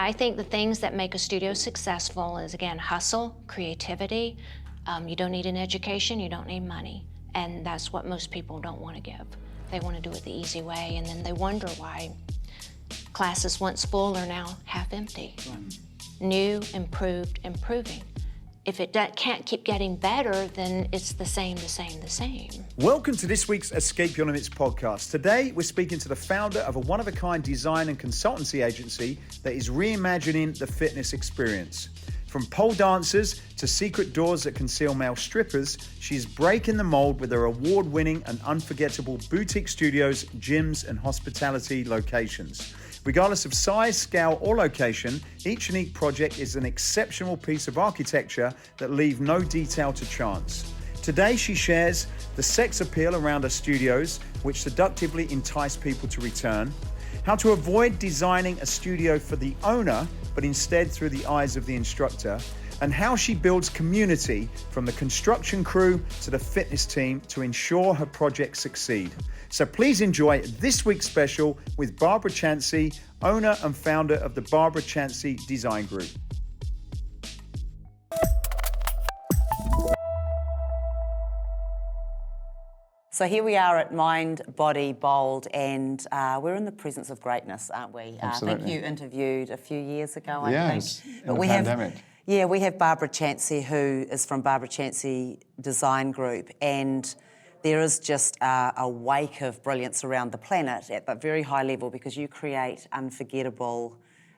I think the things that make a studio successful is, again, hustle, creativity. You don't need an education, you don't need money. And that's what most people don't want to give. They want to do it the easy way, and then they wonder why classes once full are now half empty. Right. New, improved, improving. If it can't keep getting better, then it's the same. Welcome to this week's Escape Your Limits podcast. Today, we're speaking to the founder of a one-of-a-kind design and consultancy agency that is reimagining the fitness experience. From pole dancers to secret doors that conceal male strippers, she's breaking the mold with her award-winning and unforgettable boutique studios, gyms, and hospitality locations. Regardless of size, scale, or location, each unique project is an exceptional piece of architecture that leave no detail to chance. Today, she shares the sex appeal around her studios, which seductively entice people to return, how to avoid designing a studio for the owner, but instead through the eyes of the instructor, and how she builds community from the construction crew to the fitness team to ensure her projects succeed. So please enjoy this week's special with Barbara Chancey, owner and founder of the Barbara Chancey Design Group. So here we are at Mind, Body, Bold, and we're in the presence of greatness, aren't we? Absolutely. I think you interviewed a few years ago, I Yes, think. in the pandemic. We have Barbara Chancey, who is from Barbara Chancey Design Group, and there is just a wake of brilliance around the planet at that very high level because you create unforgettable,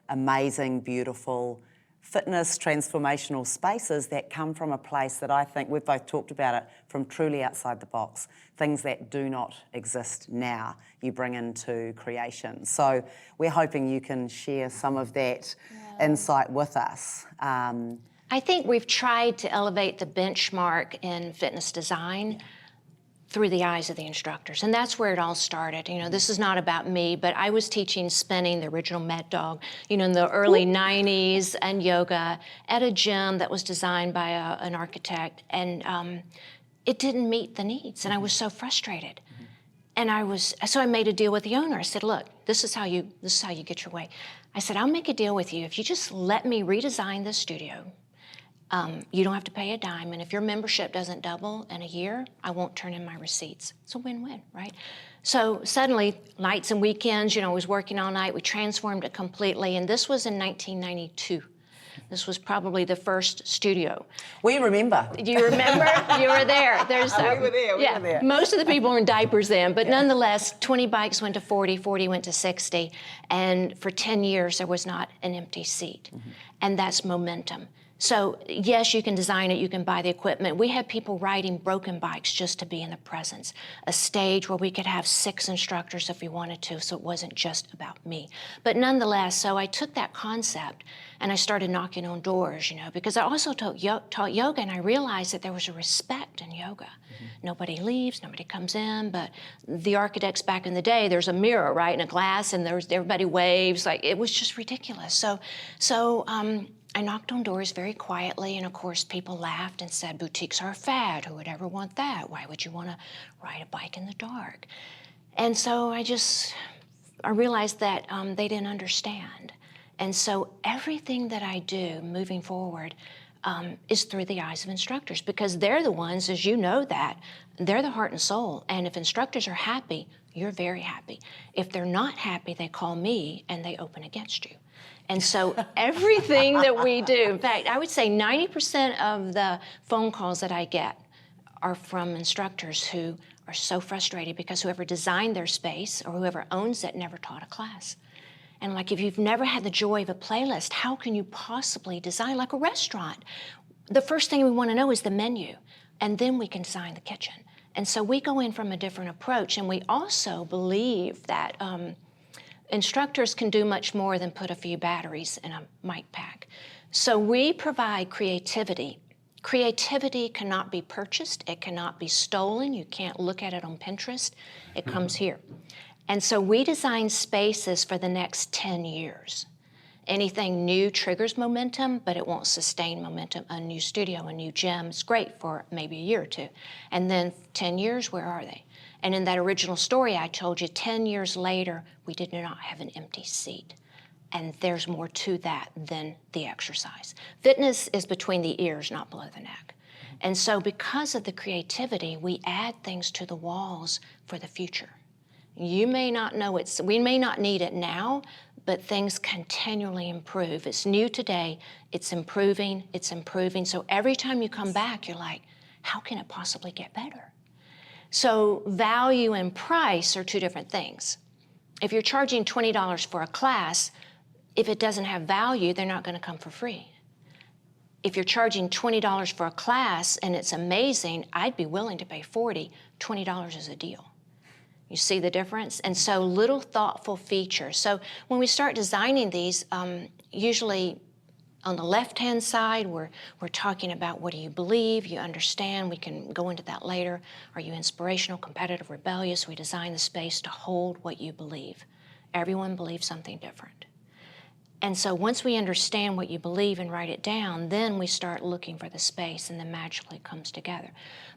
amazing, beautiful, fitness transformational spaces that come from a place that I think, we've both talked about it, from truly outside the box, things that do not exist now, you bring into creation. So we're hoping you can share some of that insight with us. I think we've tried to elevate the benchmark in fitness design through the eyes of the instructors. And that's where it all started. You know, this is not about me, but I was teaching spinning, the original Mad Dog, in the early 90s, and yoga at a gym that was designed by an architect. And it didn't meet the needs. And I was so frustrated. And so I made a deal with the owner. I said, look, this is how you get your way. I said, I'll make a deal with you. If you just let me redesign this studio, you don't have to pay a dime, and if your membership doesn't double in a year, I won't turn in my receipts. It's a win-win, right? So suddenly, nights and weekends, I was working all night. We transformed it completely, and this was in 1992. This was probably the first studio. We remember. Do you remember? You were there. We were there. Most of the people were in diapers then, but nonetheless, 20 bikes went to 40, 40 went to 60, and for 10 years, there was not an empty seat. And that's momentum. So yes, you can design it, you can buy the equipment. We had people riding broken bikes just to be in the presence. A stage where we could have 6 instructors if we wanted to, so it wasn't just about me. But nonetheless, so I took that concept and I started knocking on doors, because I also taught yoga, and I realized that there was a respect in yoga. Nobody leaves, nobody comes in, but the architects back in the day, there's a mirror, right, and a glass, and everybody waves, like it was just ridiculous. So I knocked on doors very quietly, and of course people laughed and said, boutiques are a fad, who would ever want that? Why would you want to ride a bike in the dark? And so I realized that they didn't understand. And so everything that I do moving forward is through the eyes of instructors, because they're the ones, as you know that, they're the heart and soul. And if instructors are happy, you're very happy. If they're not happy, they call me and they open against you. And so everything that we do, in fact, I would say 90% of the phone calls that I get are from instructors who are so frustrated because whoever designed their space or whoever owns it never taught a class. And like, if you've never had the joy of a playlist, how can you possibly design like a restaurant? The first thing we want to know is the menu, and then we can design the kitchen. And so we go in from a different approach, and we also believe that instructors can do much more than put a few batteries in a mic pack. So we provide creativity. Creativity cannot be purchased. It cannot be stolen. You can't look at it on Pinterest. It comes here. And so we design spaces for the next 10 years. Anything new triggers momentum, but it won't sustain momentum. A new studio, a new gym is great for maybe a year or two. And then 10 years, where are they? And in that original story I told you, 10 years later, we did not have an empty seat. And there's more to that than the exercise. Fitness is between the ears, not below the neck. And so because of the creativity, we add things to the walls for the future. You may not know we may not need it now, but things continually improve. It's new today, it's improving. So every time you come back, you're like, how can it possibly get better? So value and price are two different things. If you're charging $20 for a class, if it doesn't have value, they're not gonna come for free. If you're charging $20 for a class and it's amazing, I'd be willing to pay $40. $20 is a deal. You see the difference? And so little thoughtful features. So when we start designing these, usually on the left-hand side, we're talking about what do you believe, you understand, we can go into that later. Are you inspirational, competitive, rebellious? We design the space to hold what you believe. Everyone believes something different. And so once we understand what you believe and write it down, then we start looking for the space and then magically it comes together.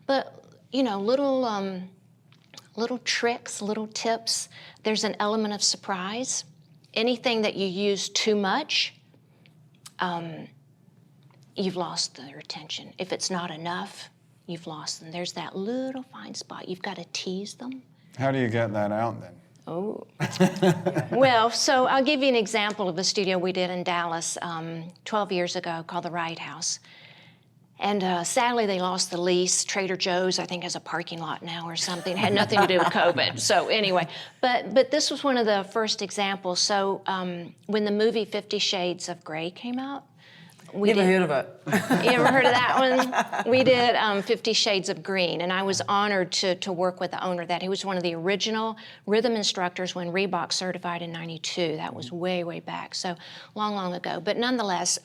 But, you know, little tricks, little tips. There's an element of surprise. Anything that you use too much, you've lost their attention. If it's not enough, you've lost them. There's that little fine spot. You've got to tease them. How do you get that out then? Oh. Well, so I'll give you an example of a studio we did in Dallas 12 years ago called the Wright House. And sadly, they lost the lease. Trader Joe's, I think, has a parking lot now or something. It had nothing to do with COVID. So anyway, but this was one of the first examples. So when the movie 50 Shades of Grey came out, Never heard of it. You ever heard of that one? We did 50 Shades of Green, and I was honored to work with the owner of that. He was one of the original rhythm instructors when Reebok certified in '92. That was way, way back, so long, long ago. But nonetheless,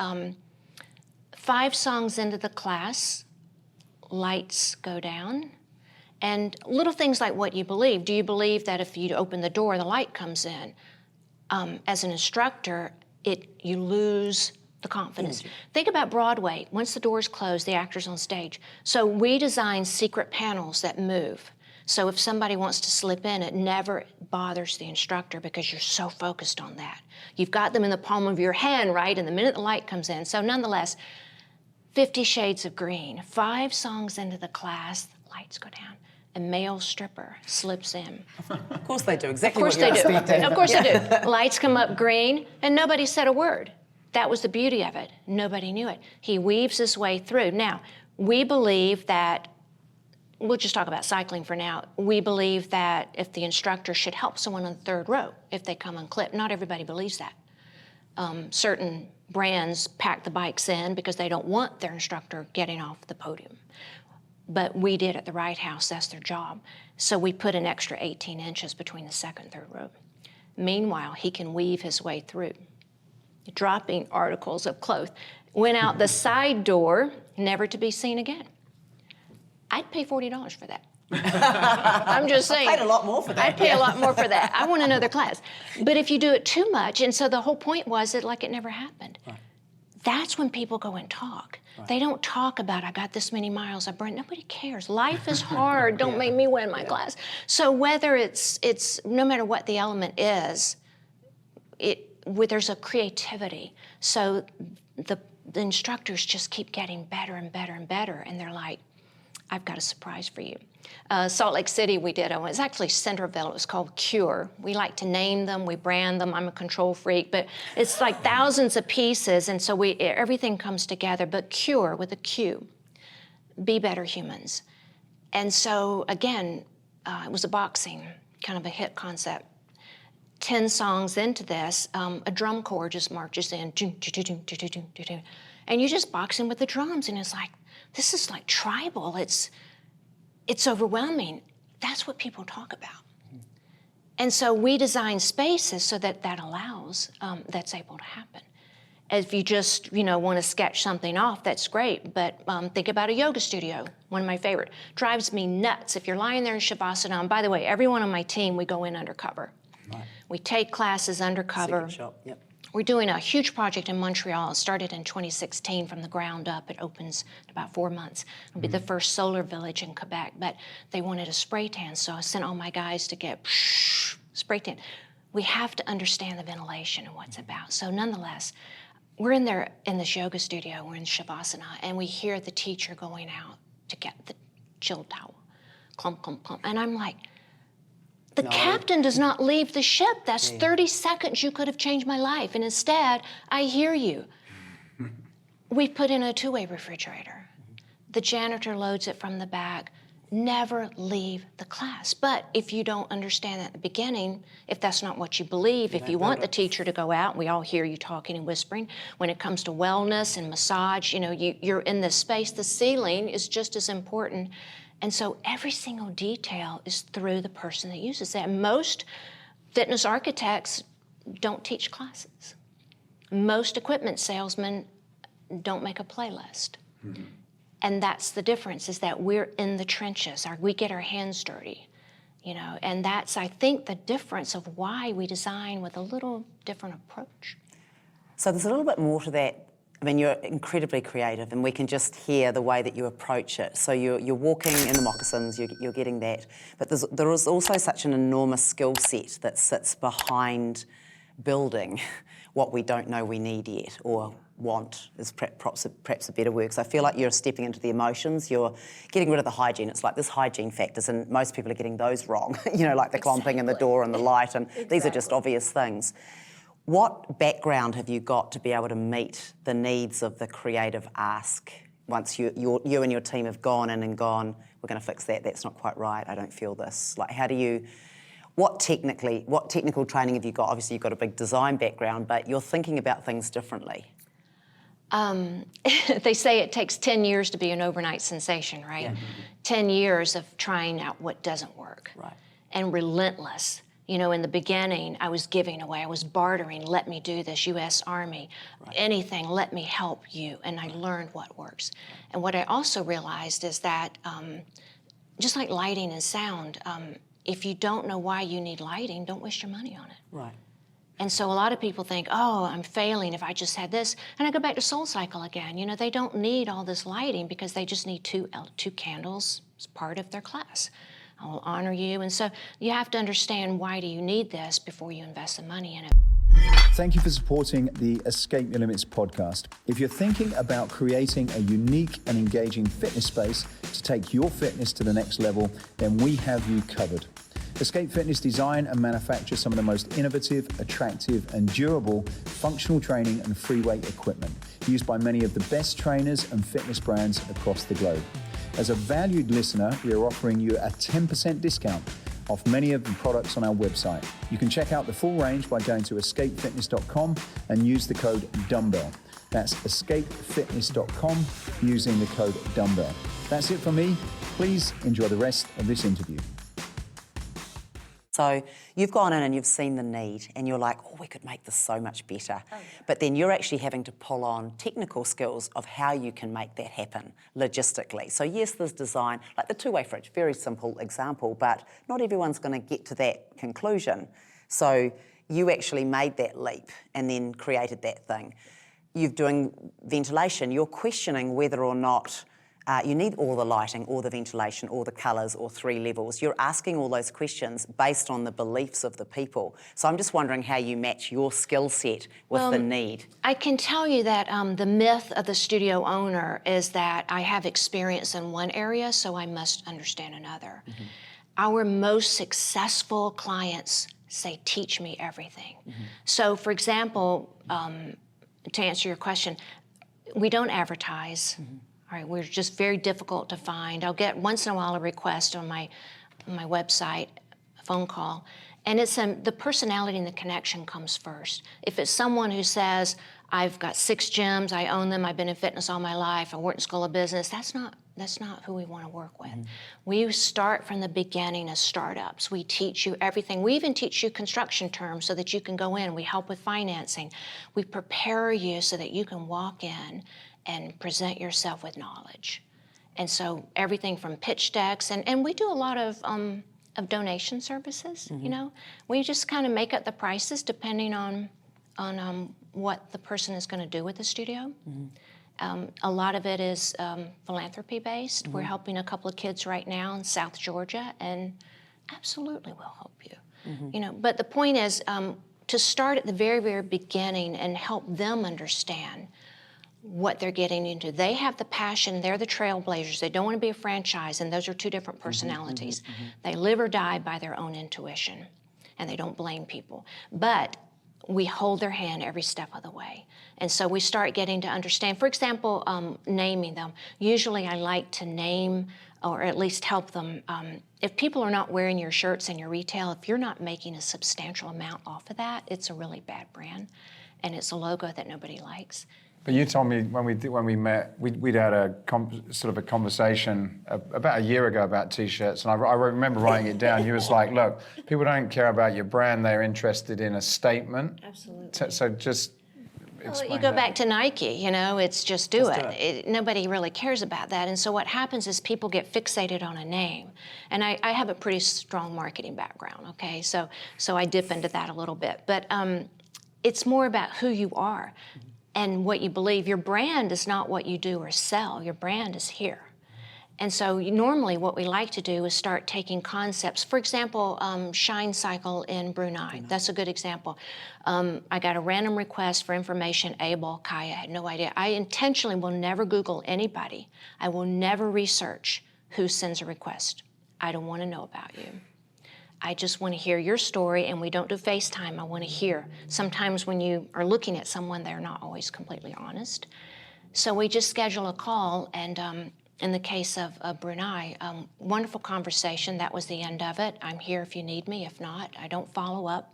5 songs into the class, lights go down, and little things like what you believe. Do you believe that if you open the door, the light comes in? As an instructor, you lose the confidence. Think about Broadway. Once the doors close, the actor's on stage. So we design secret panels that move. So if somebody wants to slip in, it never bothers the instructor because you're so focused on that. You've got them in the palm of your hand, right? And the minute the light comes in. So nonetheless, 50 Shades of Green, 5 songs into the class, lights go down. A male stripper slips in. Of course they do, exactly Of course they do. Of course they do. Lights come up green, and nobody said a word. That was the beauty of it. Nobody knew it. He weaves his way through. Now, we believe that, we'll just talk about cycling for now. We believe that if the instructor should help someone on the third row if they come unclipped. Not everybody believes that. Certain brands pack the bikes in because they don't want their instructor getting off the podium. But we did at the Wright House, that's their job. So we put an extra 18 inches between the second and third row. Meanwhile, he can weave his way through, dropping articles of clothes. Went out the side door, never to be seen again. I'd pay $40 for that. I'm just saying. I paid a lot more for that. I'd pay a lot more for that. I want another class. But if you do it too much, and so the whole point was that like it never happened. Right. That's when people go and talk. Right. They don't talk about, I got this many miles I burned. Nobody cares. Life is hard. Don't make me win my class. So whether it's no matter what the element is, there's a creativity. So the instructors just keep getting better and better and better, and they're like, I've got a surprise for you. Salt Lake City, we did, it was actually Centerville, it was called Cure. We like to name them, we brand them, I'm a control freak, but it's like thousands of pieces, and so everything comes together, but Cure with a Q, be better humans. And so again, it was a boxing, kind of a hit concept. 10 songs into this, a drum corps just marches in, and you're just boxing with the drums, and it's like, this is like tribal, it's overwhelming. That's what people talk about. And so we design spaces so that allows, that's able to happen. If you just, want to sketch something off, that's great, but think about a yoga studio, one of my favorite. Drives me nuts. If you're lying there in Shavasana, and by the way, everyone on my team, we go in undercover. Right. We take classes undercover. Secret shop, yep. We're doing a huge project in Montreal. It started in 2016 from the ground up. It opens in about 4 months. It'll be the first solar village in Quebec, but they wanted a spray tan, so I sent all my guys to get spray tan. we have to understand the ventilation and what it's about. So nonetheless, we're in there in this yoga studio, we're in Shavasana, and we hear the teacher going out to get the chill towel. Clump, clump, clump. And I'm like, the captain does not leave the ship. That's 30 seconds. You could have changed my life. And instead, I hear you. We put in a two-way refrigerator. The janitor loads it from the back. Never leave the class. But if you don't understand at the beginning, if that's not what you believe, if you want the teacher to go out, we all hear you talking and whispering. When it comes to wellness and massage, you know, you're in this space. The ceiling is just as important. And so every single detail is through the person that uses it. And most fitness architects don't teach classes. Most equipment salesmen don't make a playlist. Mm-hmm. And that's the difference, is that we're in the trenches. We get our hands dirty, you know, and that's, I think, the difference of why we design with a little different approach. So there's a little bit more to that. I mean, you're incredibly creative, and we can just hear the way that you approach it. So you're walking in the moccasins, you're getting that. But there is also such an enormous skill set that sits behind building what we don't know we need yet, or want is perhaps a better word. So I feel like you're stepping into the emotions, you're getting rid of the hygiene. It's like there's hygiene factors, and most people are getting those wrong, you know, like the clumping and the door and the light, and these are just obvious things. What background have you got to be able to meet the needs of the creative ask once you and your team have gone in and gone, we're going to fix that, that's not quite right, I don't feel this. Like, what technical training have you got? Obviously you've got a big design background, but you're thinking about things differently. They say it takes 10 years to be an overnight sensation, right? Yeah. 10 years of trying out what doesn't work. Right. And relentless. You know, in the beginning, I was giving away, I was bartering, let me do this, U.S. Army, anything, let me help you. And I learned what works. And what I also realized is that, just like lighting and sound, if you don't know why you need lighting, don't waste your money on it. Right. And so a lot of people think, oh, I'm failing if I just had this. And I go back to SoulCycle again. You know, they don't need all this lighting because they just need two candles as part of their class. I will honor you. And so you have to understand, why do you need this before you invest the money in it. Thank you for supporting the Escape Your Limits podcast. If you're thinking about creating a unique and engaging fitness space to take your fitness to the next level, then we have you covered. Escape Fitness design and manufacture some of the most innovative, attractive, and durable functional training and free weight equipment used by many of the best trainers and fitness brands across the globe. As a valued listener, we are offering you a 10% discount off many of the products on our website. You can check out the full range by going to escapefitness.com and use the code DUMBBELL. That's escapefitness.com using the code DUMBBELL. That's it from me. Please enjoy the rest of this interview. So you've gone in and you've seen the need and you're like, oh, we could make this so much better. Oh, yeah. But then you're actually having to pull on technical skills of how you can make that happen logistically. So yes, there's design, like the two-way fridge, very simple example, but not everyone's going to get to that conclusion. So you actually made that leap and then created that thing. You're doing ventilation. You're questioning whether or not you need all the lighting, or the ventilation, or the colours, or 3 levels. You're asking all those questions based on the beliefs of the people. So I'm just wondering how you match your skill set with the need. I can tell you that the myth of the studio owner is that I have experience in one area, so I must understand another. Mm-hmm. Our most successful clients say, teach me everything. Mm-hmm. So for example, to answer your question, we don't advertise. Mm-hmm. All right, we're just very difficult to find. I'll get once in a while a request on my website, a phone call, and it's the personality and the connection comes first. If it's someone who says, I've got 6 gyms, I own them, I've been in fitness all my life, I work in School of Business, that's not who we want to work with. Mm-hmm. We start from the beginning as startups. We teach you everything. We even teach you construction terms so that you can go in. We help with financing. We prepare you so that you can walk in and present yourself with knowledge. And so everything from pitch decks, and we do a lot of donation services, mm-hmm. you know. We just kind of make up the prices depending on what the person is going to do with the studio. Mm-hmm. A lot of it is philanthropy based. Mm-hmm. We're helping a couple of kids right now in South Georgia, and absolutely we'll help you. You know, but the point is to start at the very, very beginning and help them understand what they're getting into. They have the passion, they're the trailblazers. They don't want to be a franchise, and those are two different personalities. They live or die by their own intuition, and they don't blame people. But we hold their hand every step of the way. And so we start getting to understand, for example, naming them. Usually I like to name or at least help them. If people are not wearing your shirts in your retail, if you're not making a substantial amount off of that, it's a really bad brand, and it's a logo that nobody likes. But you told me when we met, we'd had a sort of a conversation about a year ago about T-shirts, and I remember writing it down. You was like, "Look, people don't care about your brand; they're interested in a statement." Absolutely. So just Well, explain you go that. back to Nike, you know, it's just do Just it. do Nobody really cares about that. And so what happens is people get fixated on a name. And I have a pretty strong marketing background, okay? So I dip into that a little bit. But it's more about who you are and what you believe. Your brand is not what you do or sell. Your brand is here. And so normally what we like to do is start taking concepts. For example, Shine Cycle in Brunei. That's a good example. I got a random request for information, Abel, Kaya, I had no idea. I intentionally will never Google anybody. I will never research who sends a request. I don't want to know about you. I just want to hear your story, and we don't do FaceTime. I want to hear. Sometimes when you are looking at someone, they're not always completely honest. So we just schedule a call, and in the case of Brunei, wonderful conversation. That was the end of it. I'm here if you need me. If not, I don't follow up.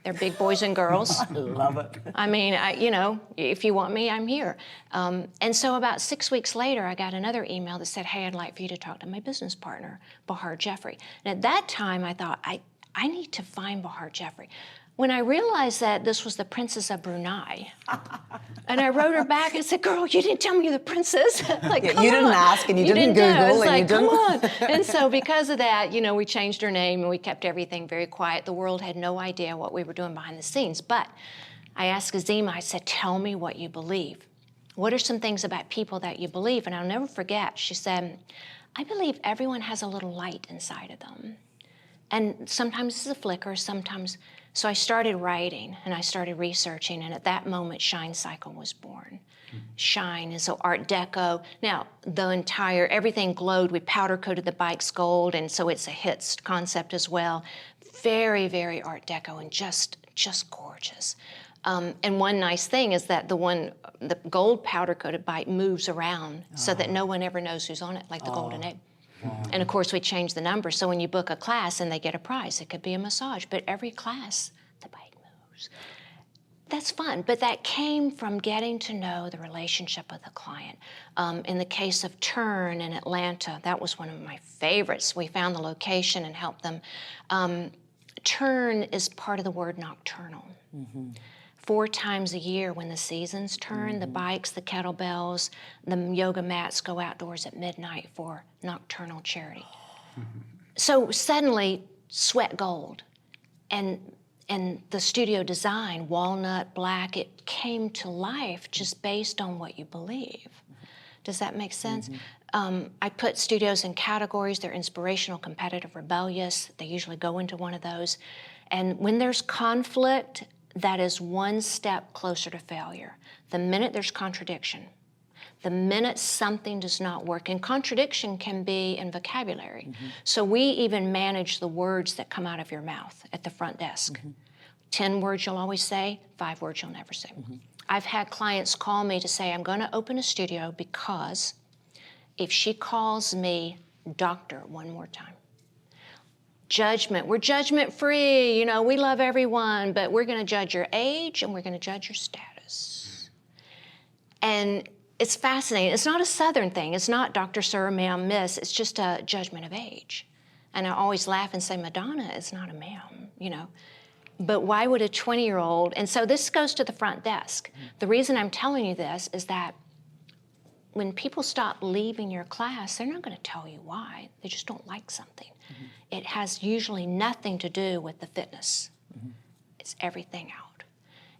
They're big boys and girls. I love it. I mean, you know, if you want me, I'm here. And so about 6 weeks later, I got another email that said, "Hey, I'd like for you to talk to my business partner, Bahar Jeffrey." And at that time, I thought, I need to find Bahar Jeffrey. When I realized that this was the Princess of Brunei, and I wrote her back and said, "Girl, you didn't tell me you're the princess." Like, Yeah, come you didn't on. ask and you didn't know. Google It's and like, you come didn't. on. And so because of that, you know, we changed her name and we kept everything very quiet. The world had no idea what we were doing behind the scenes. But I asked Azima, I said, "Tell me what you believe. What are some things about people that you believe?" And I'll never forget, she said, "I believe everyone has a little light inside of them. And sometimes it's a flicker, sometimes." So I started writing and I started researching, and at that moment, Shine Cycle was born. Shine, and so Art Deco. Now, everything glowed. We powder coated the bikes gold, and so it's a hits concept as well. Very, very Art Deco and just gorgeous. And one nice thing is that the gold powder coated bike moves around so that no one ever knows who's on it, like the Golden Egg. And of course, we change the number, so when you book a class and they get a prize, it could be a massage, but every class, the bike moves. That's fun, but that came from getting to know the relationship of the client. In the case of Turn in Atlanta, that was one of my favorites. We found the location and helped them. Turn is part of the word nocturnal. 4 times a year when the seasons turn, the bikes, the kettlebells, the yoga mats go outdoors at midnight for nocturnal charity. So suddenly, sweat gold and the studio design, walnut, black, it came to life just based on what you believe. Does that make sense? I put studios in categories. They're inspirational, competitive, rebellious. They usually go into one of those. And when there's conflict, that is one step closer to failure. The minute there's contradiction, the minute something does not work, and contradiction can be in vocabulary. So we even manage the words that come out of your mouth at the front desk. 10 words you'll always say, 5 words you'll never say. I've had clients call me to say, "I'm going to open a studio because if she calls me doctor one more time, judgment. We're judgment free, you know, we love everyone, but we're going to judge your age and we're going to judge your status." And it's fascinating. It's not a Southern thing. It's not Dr. Sir, ma'am, miss. It's just a judgment of age. And I always laugh and say, Madonna is not a ma'am, you know. But why would a 20-year-old, and so this goes to the front desk. The reason I'm telling you this is that when people stop leaving your class, they're not going to tell you why. They just don't like something. It has usually nothing to do with the fitness. It's everything out.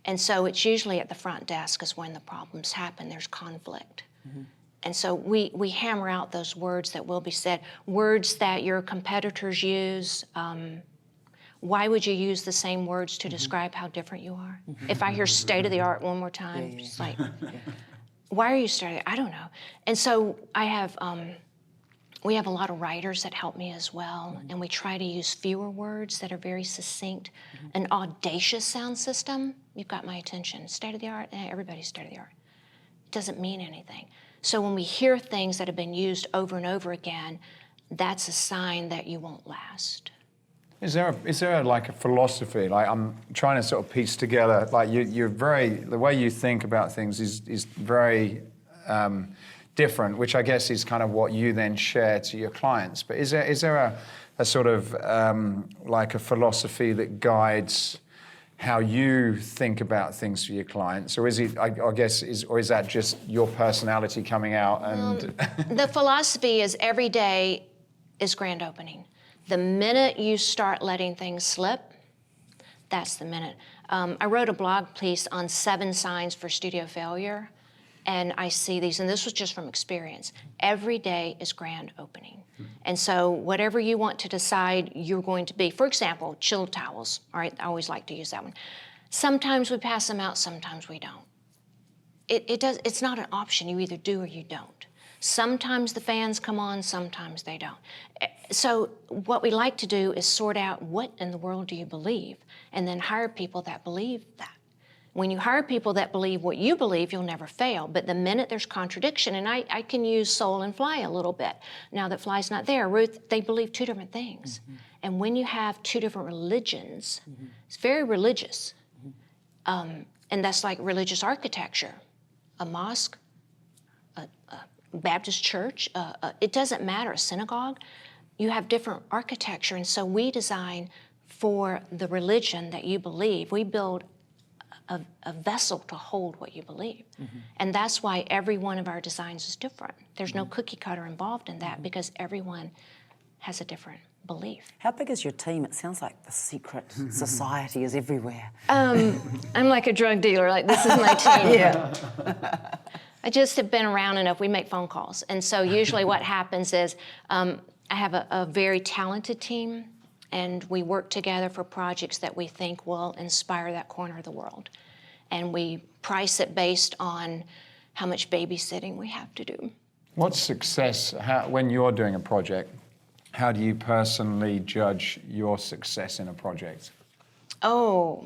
And so it's usually at the front desk is when the problems happen. There's conflict. And so we hammer out those words that will be said, words that your competitors use, Why would you use the same words to describe how different you are? If I hear state of the art one more time, it's like, why are you starting? I don't know. And so we have a lot of writers that help me as well, and we try to use fewer words that are very succinct. An audacious sound system, you've got my attention. State of the art, everybody's state of the art. It doesn't mean anything. So when we hear things that have been used over and over again, that's a sign that you won't last. Is there like a philosophy? Like, I'm trying to sort of piece together, like the way you think about things is very different, which I guess is kind of what you then share to your clients. But is there a sort of like a philosophy that guides how you think about things for your clients, or is it? I guess is that just your personality coming out? And the philosophy is every day is grand opening. The minute you start letting things slip, that's the minute. I wrote a blog piece on 7 signs for studio failure, and I see these, and this was just from experience. Every day is grand opening. And so whatever you want to decide you're going to be, for example, chilled towels, all right, I always like to use that one. Sometimes we pass them out, sometimes we don't. It's not an option, you either do or you don't. Sometimes the fans come on, sometimes they don't. So what we like to do is sort out what in the world do you believe, and then hire people that believe that. When you hire people that believe what you believe, you'll never fail. But the minute there's contradiction, and I can use Soul and Fly a little bit. Now that Fly's not there, Ruth, they believe 2 different things. And when you have 2 different religions, it's very religious. And that's like religious architecture. A mosque, a Baptist church, it doesn't matter, a synagogue. You have different architecture, and so we design for the religion that you believe. We build a vessel to hold what you believe. And that's why every one of our designs is different. There's no cookie cutter involved in that because everyone has a different belief. How big is your team? It sounds like the secret society is everywhere. I'm like a drug dealer, like this is my team. Yeah. I just have been around enough, we make phone calls. And so usually what happens is I have a very talented team, and we work together for projects that we think will inspire that corner of the world. And we price it based on how much babysitting we have to do. what's success? When you're doing a project, how do you personally judge your success in a project? Oh,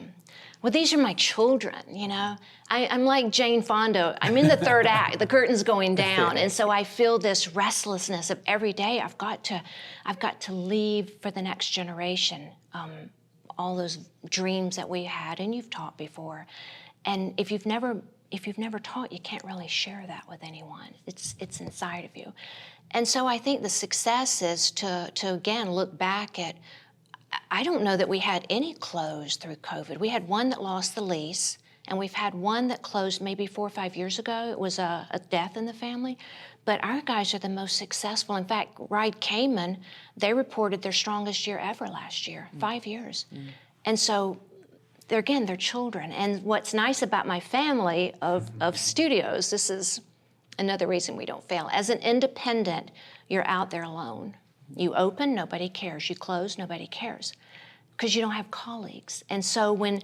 well, these are my children, you know. I'm like Jane Fonda. I'm in the 3rd act. The curtain's going down, and so I feel this restlessness of every day. I've got to leave for the next generation all those dreams that we had, and you've taught before. And if you've never taught, you can't really share that with anyone. It's inside of you, and so I think the success is to again look back at. I don't know that we had any close through COVID. We had one that lost the lease, and we've had one that closed maybe 4 or 5 years ago. It was a death in the family. But our guys are the most successful. In fact, Ride Cayman, they reported their strongest year ever last year, 5 years. And so, they're children. And what's nice about my family of studios, this is another reason we don't fail. As an independent, you're out there alone. You open, nobody cares. You close, nobody cares, because you don't have colleagues. And so when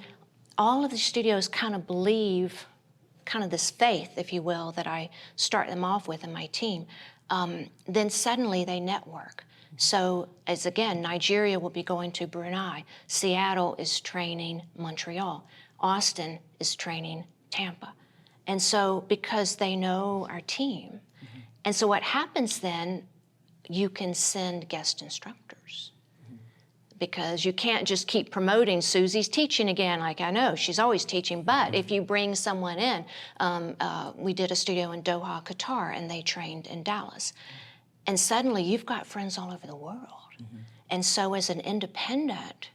all of the studios kind of believe, kind of this faith, if you will, that I start them off with in my team, then suddenly they network. So as again, Nigeria will be going to Brunei. Seattle is training Montreal. Austin is training Tampa. And so because they know our team. And so what happens then, you can send guest instructors because you can't just keep promoting Susie's teaching again. Like, I know she's always teaching, but if you bring someone in, we did a studio in Doha, Qatar, and they trained in Dallas. And suddenly you've got friends all over the world. And so as an independent,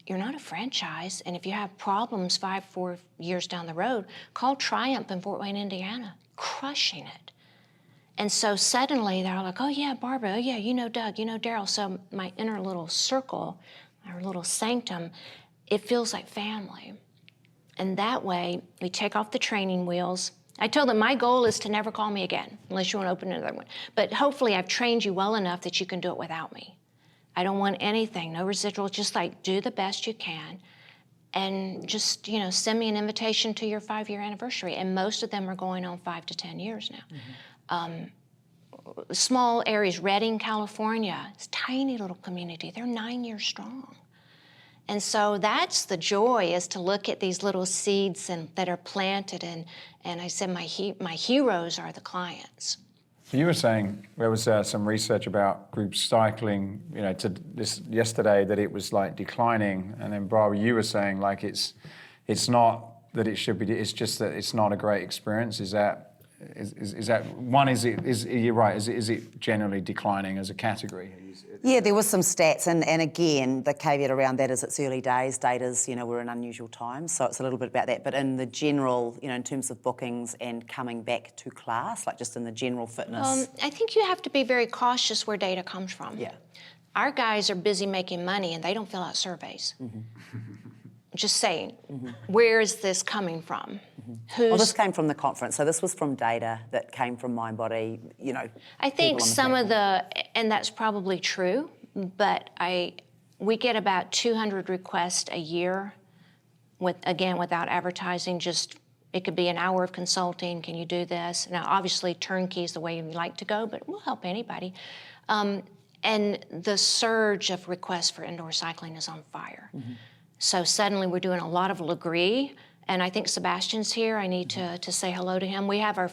you're not a franchise. And if you have problems 4 years down the road, call Triumph in Fort Wayne, Indiana, crushing it. And so suddenly they're like, oh yeah, Barbara, oh yeah, you know Doug, you know Daryl. So my inner little circle, our little sanctum, it feels like family. And that way, we take off the training wheels. I told them my goal is to never call me again, unless you want to open another one. But hopefully I've trained you well enough that you can do it without me. I don't want anything, no residual, just like do the best you can. And just, send me an invitation to your 5-year anniversary. And most of them are going on 5 to 10 years now. Small areas, Redding, California, it's a tiny little community. They're 9 years strong. And so that's the joy, is to look at these little seeds that are planted. And I said my heroes are the clients. So you were saying there was some research about group cycling, to this yesterday, that it was like declining, and then Barbara, you were saying like it's not that it should be, it's just that it's not a great experience. Is that one? Is you're right? Is it generally declining as a category? Yeah, there was some stats, and again, the caveat around that is it's early days. Data's, we're in unusual times, so it's a little bit about that. But in the general, in terms of bookings and coming back to class, like just in the general fitness. I think you have to be very cautious where data comes from. Yeah. Our guys are busy making money, and they don't fill out surveys. Just saying, where is this coming from? Well, this came from the conference, so this was from data that came from MindBody, I think some of and that's probably true, but we get about 200 requests a year, without advertising, it could be an hour of consulting, can you do this? Now, obviously, turnkey is the way we like to go, but we'll help anybody. And the surge of requests for indoor cycling is on fire. So suddenly we're doing a lot of Legree, and I think Sebastian's here. I need to say hello to him. We have our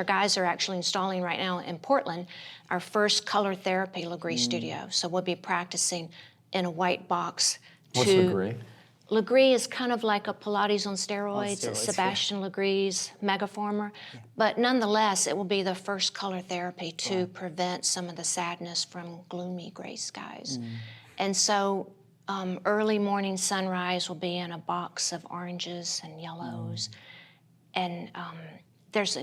guys are actually installing right now in Portland, our first color therapy Legree studio. So we'll be practicing in a white box. What's Legree? Legree is kind of like a Pilates on steroids. It's Sebastian Legree's Megaformer. Yeah. But nonetheless, it will be the first color therapy to prevent some of the sadness from gloomy gray skies. And so early morning sunrise will be in a box of oranges and yellows. And there's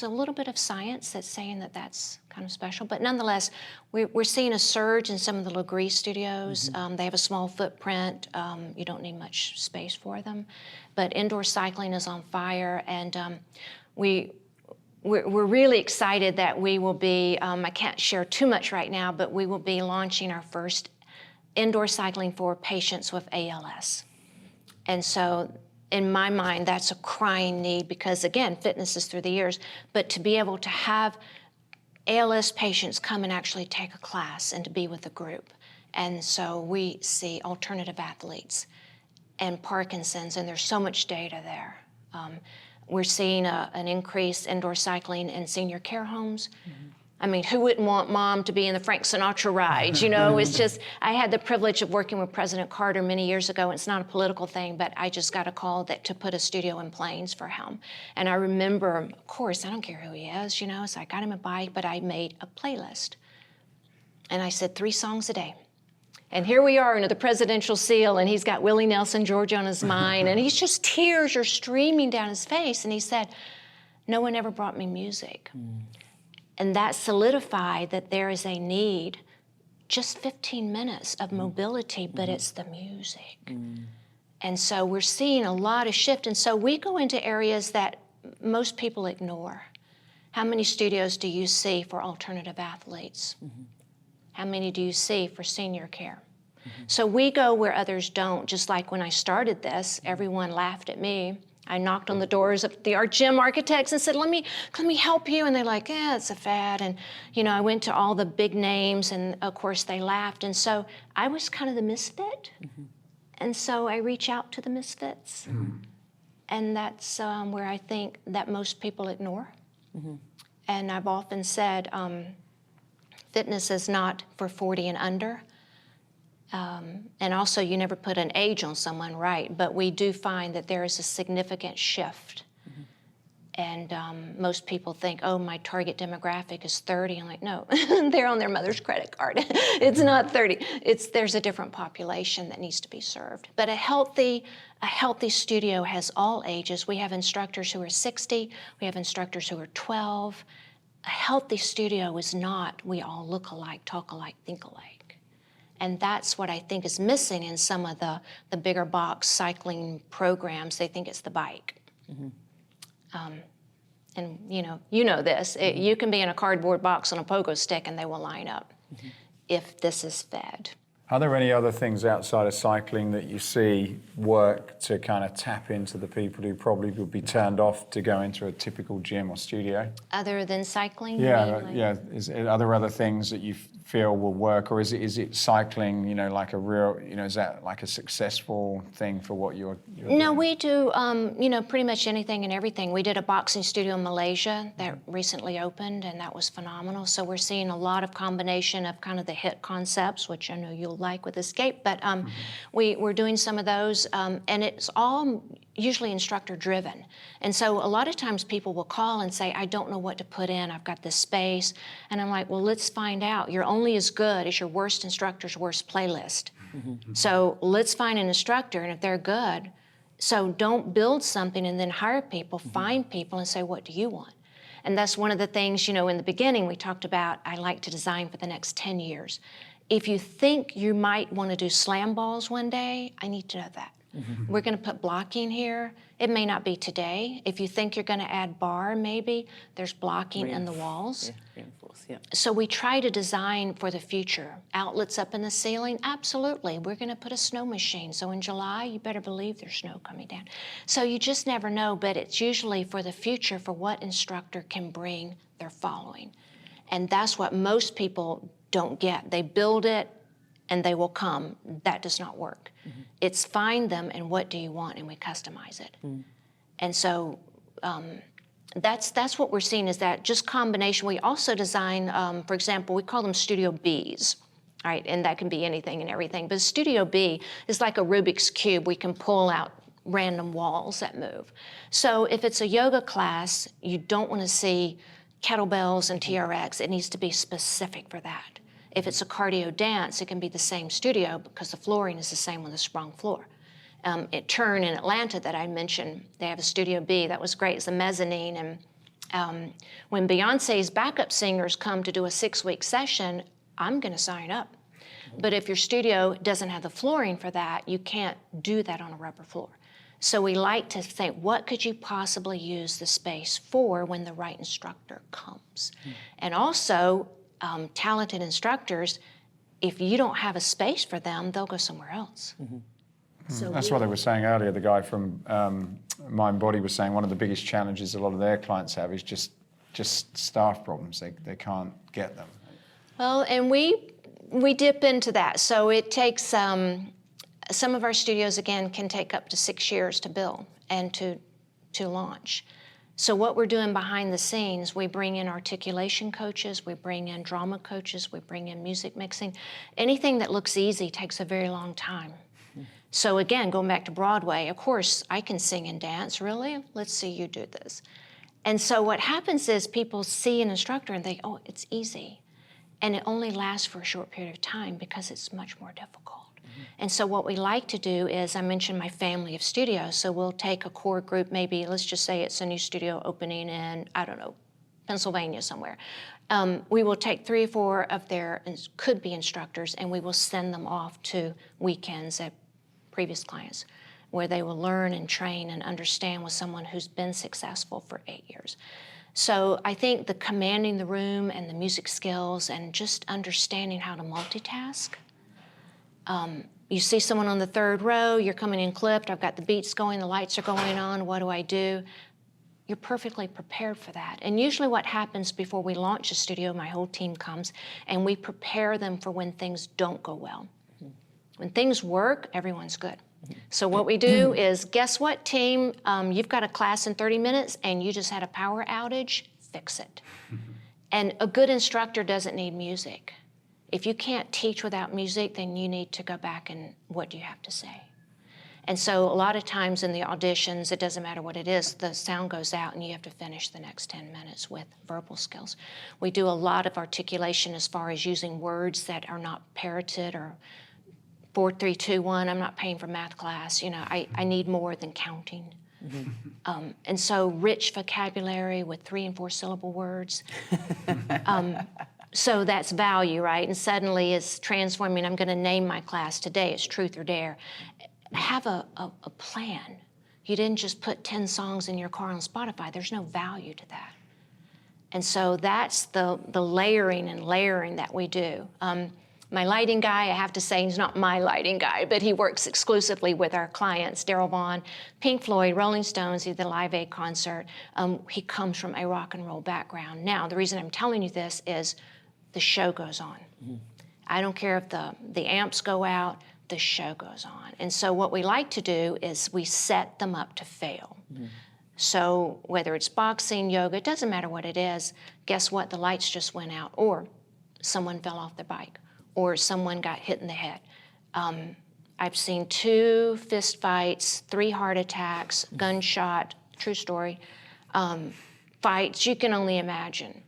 a little bit of science that's saying that that's kind of special. But nonetheless, we're seeing a surge in some of the Legree studios. They have a small footprint. You don't need much space for them. But indoor cycling is on fire. And we're really excited that we will be, I can't share too much right now, but we will be launching our first indoor cycling for patients with ALS. And so in my mind, that's a crying need because, again, fitness is through the years, but to be able to have ALS patients come and actually take a class and to be with a group. And so we see alternative athletes and Parkinson's, and there's so much data there. We're seeing an increase indoor cycling in senior care homes. I mean, who wouldn't want mom to be in the Frank Sinatra ride? It's just, I had the privilege of working with President Carter many years ago. It's not a political thing, but I just got a call to put a studio in Plains for him. And I remember, of course, I don't care who he is, so I got him a bike, but I made a playlist. And I said 3 songs a day. And here we are under the presidential seal, and he's got Willie Nelson, Georgia on his mind, and he's just, tears are streaming down his face. And he said, no one ever brought me music. And that solidified that there is a need, just 15 minutes of mobility, but it's the music. And so we're seeing a lot of shift. And so we go into areas that most people ignore. How many studios do you see for alternative athletes? How many do you see for senior care? So we go where others don't. Just like when I started this, everyone laughed at me. I knocked on the doors of our gym architects and said, let me help you. And they're like, it's a fad. And, I went to all the big names, and of course they laughed. And so I was kind of the misfit. And so I reach out to the misfits. And that's where I think that most people ignore. And I've often said, fitness is not for 40 and under. And also, you never put an age on someone, right? But we do find that there is a significant shift. And most people think, my target demographic is 30. I'm like, no, they're on their mother's credit card. It's not 30. There's a different population that needs to be served. But a healthy studio has all ages. We have instructors who are 60. We have instructors who are 12. A healthy studio is not, we all look alike, talk alike, think alike. And that's what I think is missing in some of the bigger box cycling programs. They think it's the bike. And you know this. You can be in a cardboard box on a pogo stick and they will line up if this is fed. Are there any other things outside of cycling that you see work to kind of tap into the people who probably would be turned off to go into a typical gym or studio? Other than cycling? you Yeah, mean, like- yeah. Are there other things that you feel will work, or is it cycling? You know, like a real, you know, is that like a successful thing for what you're No, doing? we do, pretty much anything and everything. We did a boxing studio in Malaysia that recently opened, and that was phenomenal. So we're seeing a lot of combination of kind of the hit concepts, which I know you'll like with Escape, but we're doing some of those, and it's all usually instructor driven. And so a lot of times people will call and say, I don't know what to put in, I've got this space. And I'm like, well, let's find out. You're only as good as your worst instructor's worst playlist. So let's find an instructor, and if they're good, so don't build something and then hire people, find people and say, what do you want? And that's one of the things, in the beginning we talked about, I like to design for the next 10 years. If you think you might want to do slam balls one day, I need to know that. We're going to put blocking here. It may not be today. If you think you're going to add bar, maybe, there's blocking in the walls. Yeah, reinforce, yeah. So we try to design for the future. Outlets up in the ceiling, absolutely. We're going to put a snow machine. So in July, you better believe there's snow coming down. So you just never know, but it's usually for the future, for what instructor can bring their following. And that's what most people don't get. They build it and they will come. That does not work. It's find them and what do you want, and we customize it. And so that's what we're seeing, is that just combination. We also design, for example, we call them Studio Bs, right? And that can be anything and everything. But Studio B is like a Rubik's Cube. We can pull out random walls that move. So if it's a yoga class, you don't want to see kettlebells and TRX. It needs to be specific for that. If it's a cardio dance, it can be the same studio because the flooring is the same with a sprung floor. At Turn in Atlanta that I mentioned, they have a Studio B. That was great. It's a mezzanine. And when Beyonce's backup singers come to do a 6-week session, I'm going to sign up. But if your studio doesn't have the flooring for that, you can't do that on a rubber floor. So we like to think, what could you possibly use the space for when the right instructor comes? And also, talented instructors, if you don't have a space for them, they'll go somewhere else. So That's what they were saying earlier. The guy from Mind Body was saying one of the biggest challenges a lot of their clients have is just staff problems. They can't get them. Well, and we dip into that. So it takes, some of our studios, again, can take up to 6 years to build and to launch. So what we're doing behind the scenes, we bring in articulation coaches, we bring in drama coaches, we bring in music mixing. Anything that looks easy takes a very long time. So again, going back to Broadway, of course, I can sing and dance, really? Let's see you do this. And so what happens is people see an instructor and think, oh, it's easy. And it only lasts for a short period of time because it's much more difficult. And so what we like to do is, I mentioned my family of studios, so we'll take a core group, maybe let's just say it's a new studio opening in, I don't know, Pennsylvania somewhere. We will take 3 or 4 of their could-be instructors and we will send them off to weekends at previous clients where they will learn and train and understand with someone who's been successful for 8 years. So I think the commanding the room and the music skills and just understanding how to multitask. You see someone on the 3rd row, you're coming in clipped, I've got the beats going, the lights are going on, what do I do? You're perfectly prepared for that. And usually what happens before we launch a studio, my whole team comes and we prepare them for when things don't go well. When things work, everyone's good. So what we do is, guess what, team? You've got a class in 30 minutes and you just had a power outage, fix it. And a good instructor doesn't need music. If you can't teach without music, then you need to go back and what do you have to say? And so a lot of times in the auditions, it doesn't matter what it is, the sound goes out and you have to finish the next 10 minutes with verbal skills. We do a lot of articulation as far as using words that are not parroted or 4, 3, 2, 1, I'm not paying for math class. I need more than counting. And so rich vocabulary with 3 and 4 syllable words. So that's value, right? And suddenly it's transforming. I'm going to name my class today. It's Truth or Dare. Have a plan. You didn't just put 10 songs in your car on Spotify. There's no value to that. And so that's the layering and layering that we do. My lighting guy, I have to say, he's not my lighting guy, but he works exclusively with our clients. Daryl Vaughn, Pink Floyd, Rolling Stones, he did the Live Aid concert. He comes from a rock and roll background. Now, the reason I'm telling you this is the show goes on. I don't care if the amps go out, the show goes on. And so what we like to do is we set them up to fail. So whether it's boxing, yoga, it doesn't matter what it is, guess what? The lights just went out, or someone fell off their bike, or someone got hit in the head. I've seen 2 fist fights, 3 heart attacks, gunshot, true story, fights, you can only imagine.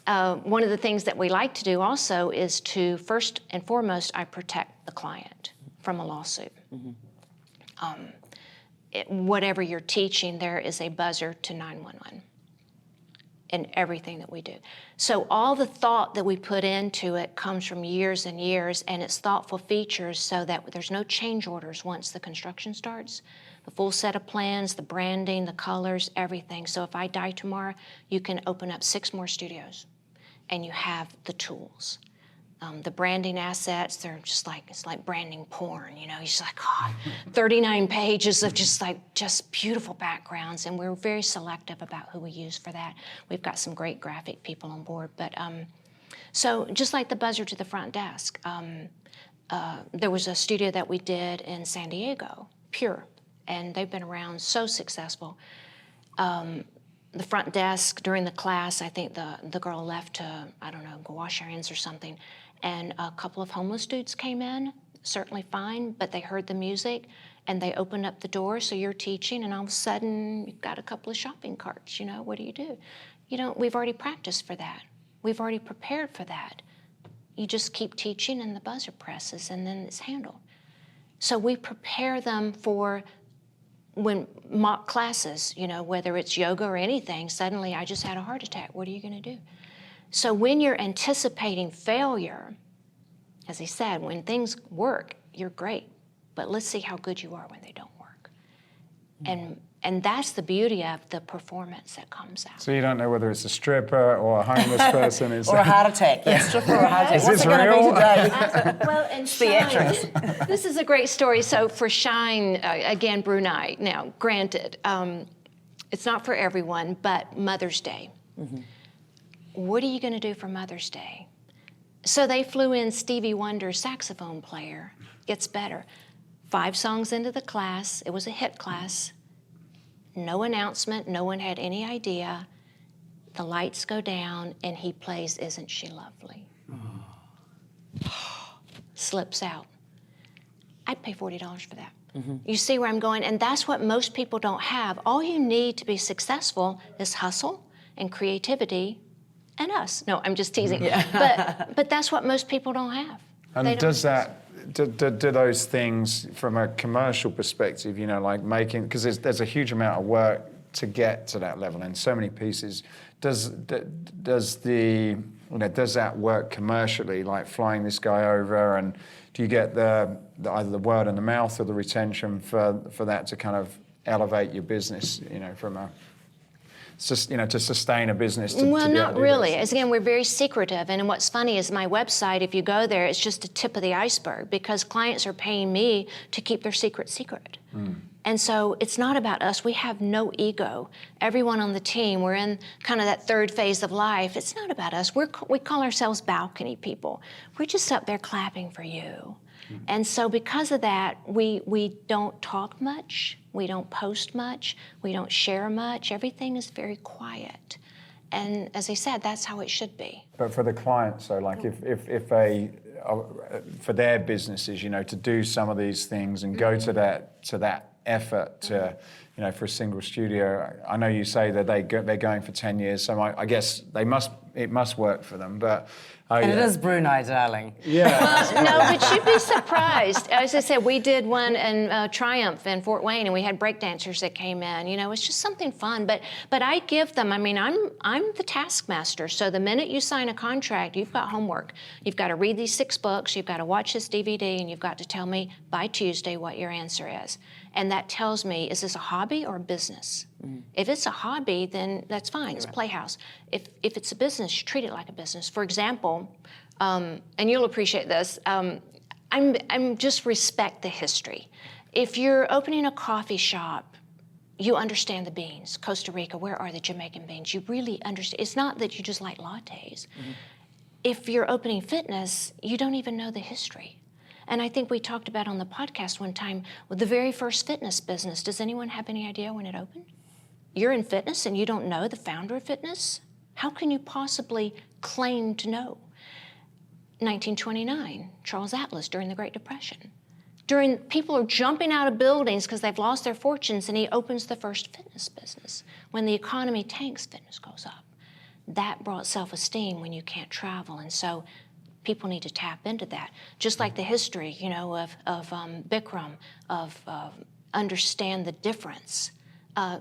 One of the things that we like to do also is to, first and foremost, I protect the client from a lawsuit. Whatever you're teaching, there is a buzzer to 911 in everything that we do. So all the thought that we put into it comes from years and years, and it's thoughtful features so that there's no change orders once the construction starts. The full set of plans, the branding, the colors, everything. So if I die tomorrow, you can open up 6 more studios, and you have the tools. The branding assets, they're just like, it's like branding porn, you know, you're just like, oh, 39 pages of just beautiful backgrounds, and we're very selective about who we use for that. We've got some great graphic people on board, but so just like the buzzer to the front desk, there was a studio that we did in San Diego, Pure, and they've been around, so successful. The front desk during the class, I think the girl left to, I don't know, go wash her hands or something, and a couple of homeless dudes came in, certainly fine, but they heard the music, and they opened up the door, so you're teaching, and all of a sudden, you've got a couple of shopping carts, you know, what do? You know, we've already practiced for that. We've already prepared for that. You just keep teaching, and the buzzer presses, and then it's handled. So we prepare them for when mock classes, you know, whether it's yoga or anything, suddenly I just had a heart attack. What are you going to do? So when you're anticipating failure, as he said, when things work, you're great. But let's see how good you are when they don't work. And that's the beauty of the performance that comes out. So you don't know whether it's a stripper or a homeless person. Or a heart attack, yes, stripper or a heart attack. Is What's this it going to real? be today? Well, and Shine, this is a great story. So for Shine, again, Brunei. Now, granted, it's not for everyone, but Mother's Day. What are you going to do for Mother's Day? So they flew in Stevie Wonder's saxophone player. Gets better. 5 songs into the class. It was a hit class. No announcement. No one had any idea. The lights go down, and he plays Isn't She Lovely? Slips out. I'd pay $40 for that. You see where I'm going? And that's what most people don't have. All you need to be successful is hustle and creativity and us. No, I'm just teasing. But that's what most people don't have. And does that, do those things from a commercial perspective, you know, like making, because there's a huge amount of work to get to that level and so many pieces. Does that work commercially, like flying this guy over, and do you get either the word of the mouth or the retention for that to kind of elevate your business, you know, from a, you know, to sustain a business? Well, not really. As again, we're very secretive. And what's funny is my website, if you go there, it's just a tip of the iceberg because clients are paying me to keep their secret secret. And so it's not about us. We have no ego. Everyone on the team, we're in kind of that 3rd phase of life. It's not about us. We call ourselves balcony people. We're just up there clapping for you. And so because of that, we don't talk much. We don't post much. We don't share much. Everything is very quiet. And as I said, that's how it should be. But for the client, so like if for their businesses, you know, to do some of these things and go to that effort to, you know, for a single studio, I know you say that they're going for 10 years, so I guess it must work for them, but... And it is Brunei, darling. Yeah. No, but you'd be surprised. As I said, we did one in Triumph in Fort Wayne, and we had breakdancers that came in. You know, it's just something fun. But I give them. I mean, I'm the taskmaster. So the minute you sign a contract, you've got homework. You've got to read these 6 books. You've got to watch this DVD, and you've got to tell me by Tuesday what your answer is. And that tells me, is this a hobby? hobby or a business. If it's a hobby, then that's fine. It's a playhouse. If it's a business, you treat it like a business. For example, and you'll appreciate this, I'm just respect the history. If you're opening a coffee shop, you understand the beans. Costa Rica, where are the Jamaican beans? You really understand. It's not that you just like lattes. If you're opening fitness, you don't even know the history. And I think we talked about on the podcast one time, with the very first fitness business, does anyone have any idea when it opened? You're in fitness and you don't know the founder of fitness? How can you possibly claim to know? 1929, Charles Atlas during the Great Depression. People are jumping out of buildings because they've lost their fortunes, and he opens the first fitness business. When the economy tanks, fitness goes up. That brought self-esteem when you can't travel, and so people need to tap into that. Just like the history, of Bikram, of understand the difference.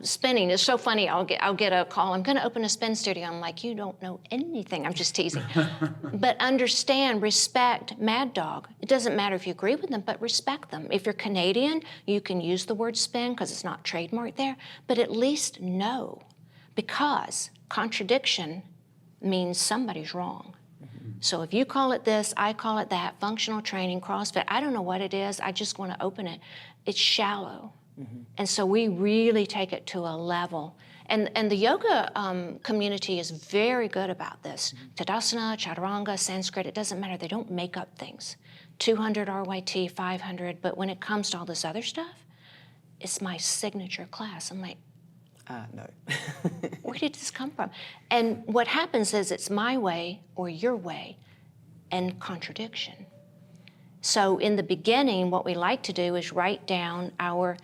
Spinning is so funny. I'll get a call. I'm going to open a spin studio. I'm like, you don't know anything. I'm just teasing. But understand, respect Mad Dog. It doesn't matter if you agree with them, but respect them. If you're Canadian, you can use the word spin because it's not trademarked there. But at least know, because contradiction means somebody's wrong. So if you call it this, I call it that, functional training, CrossFit, I don't know what it is. I just want to open it. It's shallow. And so we really take it to a level. And the yoga community is very good about this. Tadasana, Chaturanga, Sanskrit, it doesn't matter. They don't make up things. 200 RYT, 500, but when it comes to all this other stuff, it's my signature class. I'm like, No. where did this come from? And what happens is it's my way or your way and contradiction. So in the beginning, what we like to do is write down our,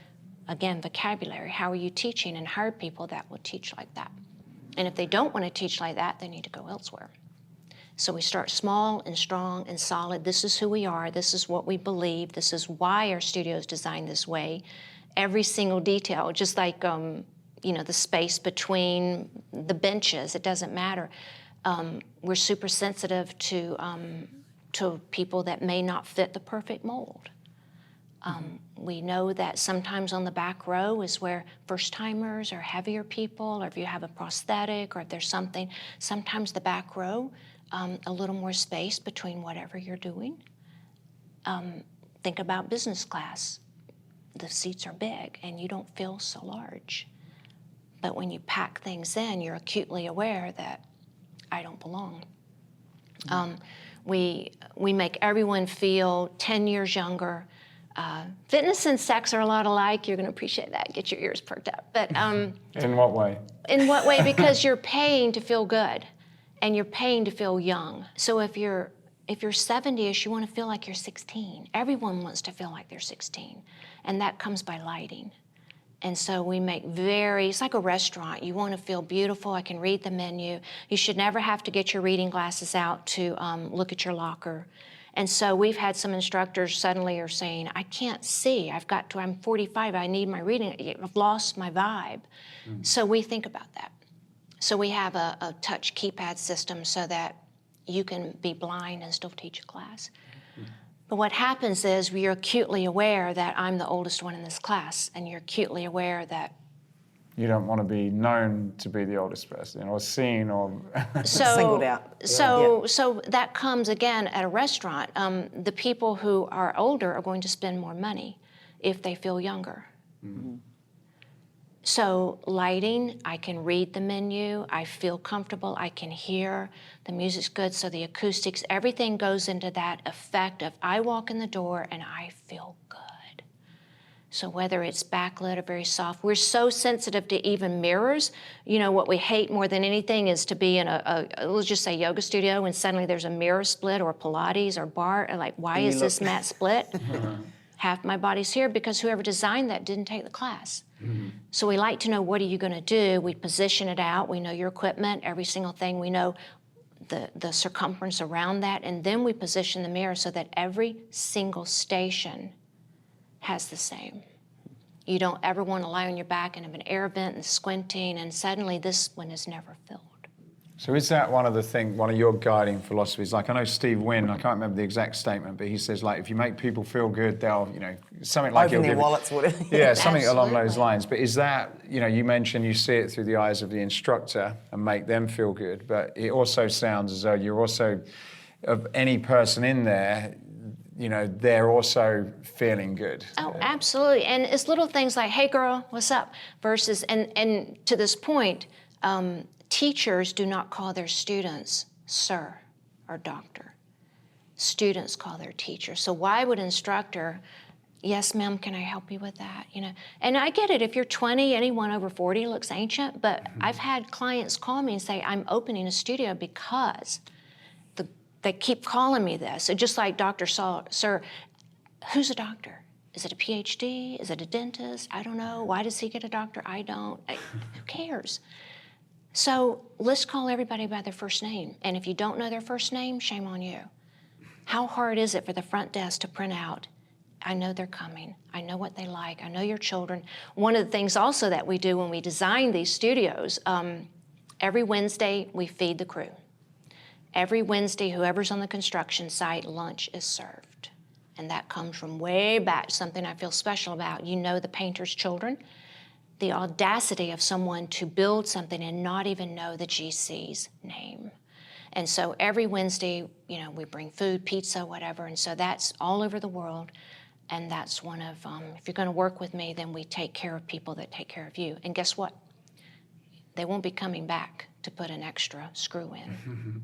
again, vocabulary. How are you teaching? And hire people that will teach like that. And if they don't want to teach like that, they need to go elsewhere. So we start small and strong and solid. This is who we are. This is what we believe. This is why our studio is designed this way. Every single detail, just like the space between the benches, it doesn't matter. We're super sensitive to people that may not fit the perfect mold. We know that sometimes on the back row is where first-timers or heavier people, or if you have a prosthetic, or if there's something, sometimes the back row, a little more space between whatever you're doing. Think about business class. The seats are big and you don't feel so large. But when you pack things in, you're acutely aware that I don't belong. We make everyone feel 10 years younger. Fitness and sex are a lot alike. You're going to appreciate that. Get your ears perked up. But In what way? in what way? Because you're paying to feel good, and you're paying to feel young. So if you're 70ish, you want to feel like you're 16. Everyone wants to feel like they're 16, and that comes by lighting. And so we make it's like a restaurant. You want to feel beautiful. I can read the menu. You should never have to get your reading glasses out to look at your locker. And so we've had some instructors suddenly are saying, I can't see. I'm 45. I need my reading. I've lost my vibe. So we think about that. So we have a touch keypad system so that you can be blind and still teach a class. But what happens is you're acutely aware that I'm the oldest one in this class, and you're acutely aware that You don't want to be known to be the oldest person, or seen, or Singled out. So that comes again at a restaurant. The people who are older are going to spend more money if they feel younger. So lighting, I can read the menu, I feel comfortable, I can hear, the music's good, so the acoustics, everything goes into that effect of I walk in the door and I feel good. So whether it's backlit or very soft, we're so sensitive to even mirrors. What we hate more than anything is to be in let's just say yoga studio, and suddenly there's a mirror split, or Pilates or bar, and like, why is this mat split? Half my body's here because whoever designed that didn't take the class. So we like to know, what are you going to do? We position it out. We know your equipment, every single thing. We know the circumference around that. And then we position the mirror so that every single station has the same. You don't ever want to lie on your back and have an air vent and squinting, and suddenly this one is never filled. So is that one of your guiding philosophies? Like I know Steve Wynn, I can't remember the exact statement, but he says like if you make people feel good, they'll, something like Open their wallets, whatever. Yeah, something along those Absolutely. lines. But is that, you mentioned you see it through the eyes of the instructor and make them feel good, but it also sounds as though you're also, of any person in there, they're also feeling good. Oh, absolutely. And it's little things like, hey girl, what's up? Versus, and to this point, teachers do not call their students sir or doctor. Students call their teacher. So why would instructor, yes ma'am, can I help you with that? And I get it, if you're 20, anyone over 40 looks ancient, but I've had clients call me and say, I'm opening a studio because they keep calling me this. So just like Dr. Sir, who's a doctor? Is it a PhD? Is it a dentist? I don't know. Why does he get a doctor? I don't. Who cares? So let's call everybody by their first name. And if you don't know their first name, shame on you. How hard is it for the front desk to print out, I know they're coming. I know what they like. I know your children. One of the things also that we do when we design these studios, every Wednesday we feed the crew. Every Wednesday, whoever's on the construction site, lunch is served. And that comes from way back, something I feel special about. The painter's children. The audacity of someone to build something and not even know the GC's name. And so every Wednesday, we bring food, pizza, whatever, and so that's all over the world. And that's one of, if you're gonna work with me, then we take care of people that take care of you. And guess what? They won't be coming back to put an extra screw in.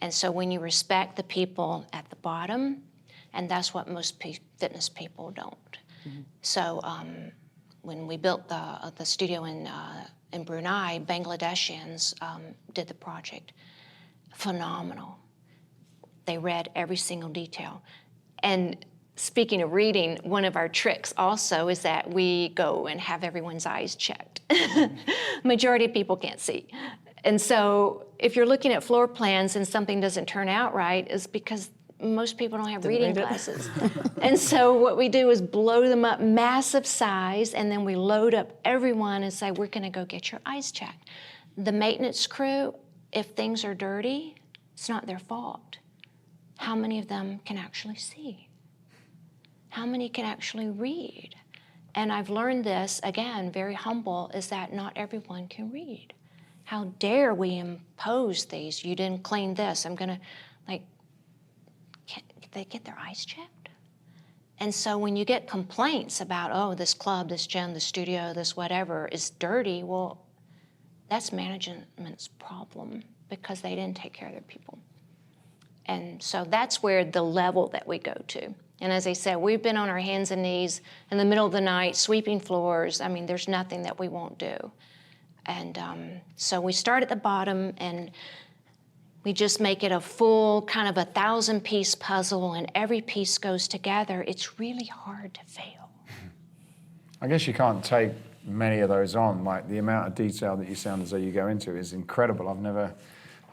And so when you respect the people at the bottom, and that's what most fitness people don't. So, when we built the studio in Brunei, Bangladeshians did the project. Phenomenal. They read every single detail. And speaking of reading, one of our tricks also is that we go and have everyone's eyes checked. Majority of people can't see. And so if you're looking at floor plans and something doesn't turn out right, it's because most people don't have reading glasses. And so what we do is blow them up massive size, and then we load up everyone and say, we're gonna go get your eyes checked. The maintenance crew, if things are dirty, it's not their fault. How many of them can actually see? How many can actually read? And I've learned this, again, very humble, is that not everyone can read. How dare we impose these? You didn't clean this, I'm gonna, they get their eyes checked? And so when you get complaints about, oh, this club, this gym, this studio, this whatever is dirty, well, that's management's problem because they didn't take care of their people. And so that's where the level that we go to. And as I said, we've been on our hands and knees in the middle of the night, sweeping floors. I mean, there's nothing that we won't do. And so we start at the bottom and we just make it a full kind of 1,000-piece puzzle, and every piece goes together. It's really hard to fail. I guess you can't take many of those on. Like the amount of detail that you sound as though you go into is incredible. I've